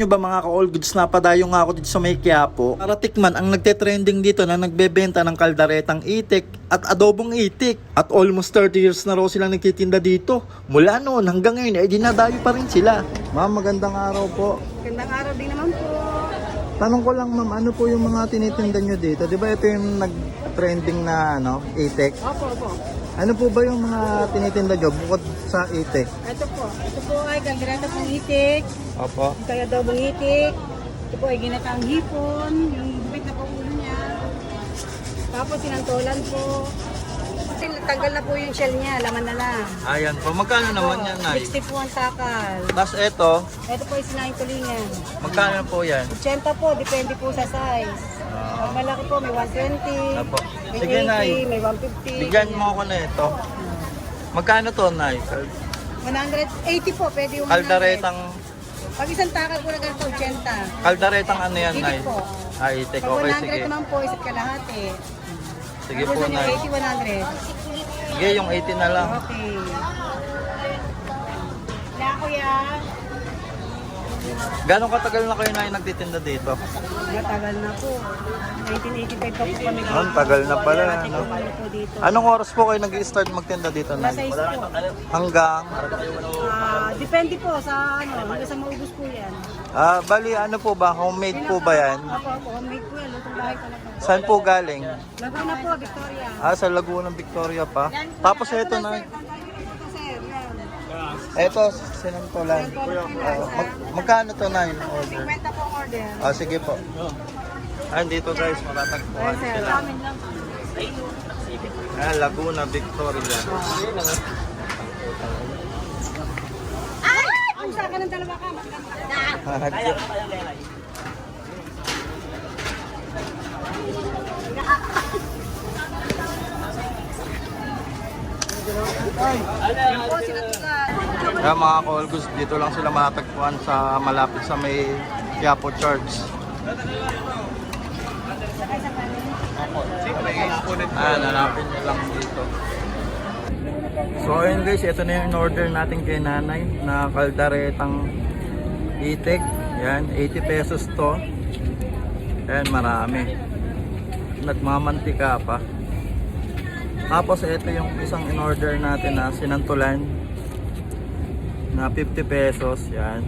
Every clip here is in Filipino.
nyo ba mga ka-all goods, napadayo nga ako dito sa may Quiapo para tikman ang nagte-trending dito na nagbebenta ng kaldaretang itik at adobong itik. At almost 30 years na raw silang nagtitinda dito. Mula noon hanggang ngayon ay dinadayo pa rin sila. Ma'am, magandang araw po. Magandang araw din naman po. Tanong ko lang ma'am, ano po yung mga tinitinda nyo dito? Di ba ito yung nag-trending na itik? Opo. Ano po ba yung mga tinitinda nyo bukod sa itik? Ito po ay kaldereta pong itik, Opo. kaya adobong itik. Ito po ay ginataang hipon, yung bibig na po ulo niya. Tapos sinantolan po. Tanggal na po yung shell niya, laman na lang. Ayan po, magkano naman yan, Nay? 60 po ang takal. Tapos ito, Ito po ay sinayang tulingan. magkano po yan? 80 po, depende po sa size. Pag malaki po, may 120, Apo. may Sige, 80, Nay. may 150. Bigyan mo ako na ito. Magkano to, Nay? 180 po, pwede yung 100. Kaldaretang, Pag isang takal po na ganito, 80. kaldaretang ano yan, Nay? Itik po. Ah, itik. Pag Okay, 100 sige. naman po, isa't kalahati. Sige po, Tapos yung Nay. 80, 100. Sige, yung 80 na lang. Okay. Wala kuya. Gano'ng katagal na kayo, Nay, nagtitinda dito? Matagal na po. 1985 pa po kami. Ang tagal na pala, Dati no? po kami po dito. Anong oras po kayo nag-start magtinda dito, Alas Nay? 6 po. Hanggang? Depende po sa hanggang sa maubos po yan. Bali, ano po ba? Homemade po ba yan? Opo, homemade po yan. Lutong bahay ko na po. Saan po galing? Laguna po, Victoria. Sa Laguna, Victoria pa. Yan, Tapos ito ito na, na. sir. Ito, sir. Yan. Ito, sinantolan. Magkano to, Nay, yung order? 50 po ang order. Sige po. Dito guys, matatagpuan Ay, sir. sila. Amin lang. Laguna, Victoria. Ay! Ang saka ng dalawa ka. Magkano? Yan po, sinatulan. Mga ka-Olgus, dito lang sila matatagpuan sa malapit sa may Quiapo Church. Hanapin nyo lang dito. So ayun guys, ito na yung in-order natin kay nanay na kaldaretang itik. Yan, 80 pesos to. Yan, marami. Nagmamantika pa. Tapos ito yung isang in-order natin na sinantulan na 50 pesos. Yan.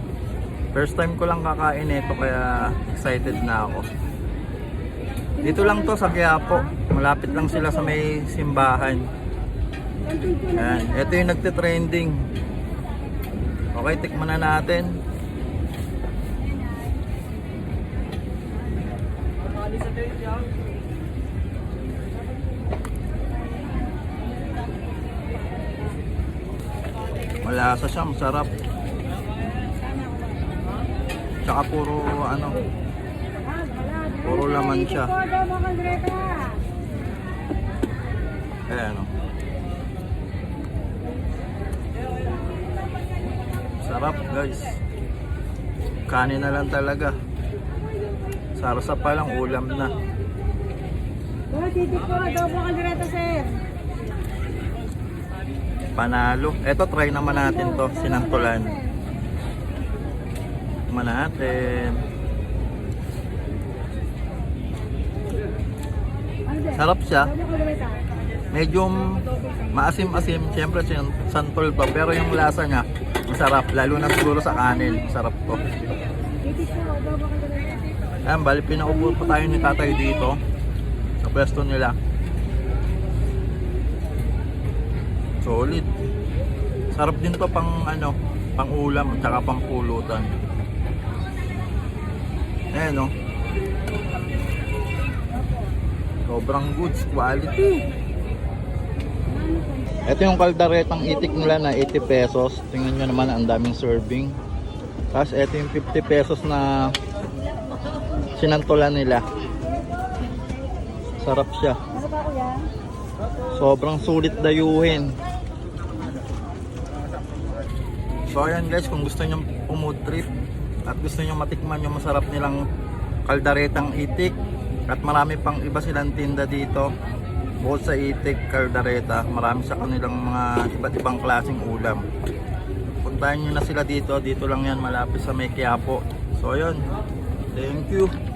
First time ko lang kakain ito kaya excited na ako. Dito lang to sa Quiapo. Malapit lang sila sa may simbahan. Yan. Ito yung nagte-trending. Okay, tikman na natin. Malasa siya, masarap. Tsaka puro puro laman siya. Ayan o. Sarap guys. Kanin na lang talaga. Sarsa pa lang, ulam na. Titik po, adobo kaldereta, sir. Panalo. Eto, try naman natin to, sinantulan. Tikman natin. Sarap siya. Medyo maasim-asim. Siyempre, santol to. Pero yung lasa niya, masarap. Lalo na siguro sa kanin. Sarap to. Ayan, bali pinaupo pa tayo ni tatay dito. Sa pwesto nila. Solid. Sarap din to pang pang ulam at saka pang pulutan. Ayan o. Sobrang goods, quality. Ito yung kaldaretang itik nila na 80 pesos. Tingnan nyo naman, ang daming serving. Tapos ito yung 50 pesos na sinantulan nila. Sarap siya. Sobrang sulit dayuhin. So ayan guys, kung gusto nyo pumood trip at gusto nyo matikman yung masarap nilang kaldaretang itik, at marami pang iba silang tinda dito bukod sa itik, kaldareta, marami sa kanilang mga iba't ibang klaseng ulam. Puntahan nyo na sila dito, dito lang yan malapit sa may Quiapo, So ayun. Thank you.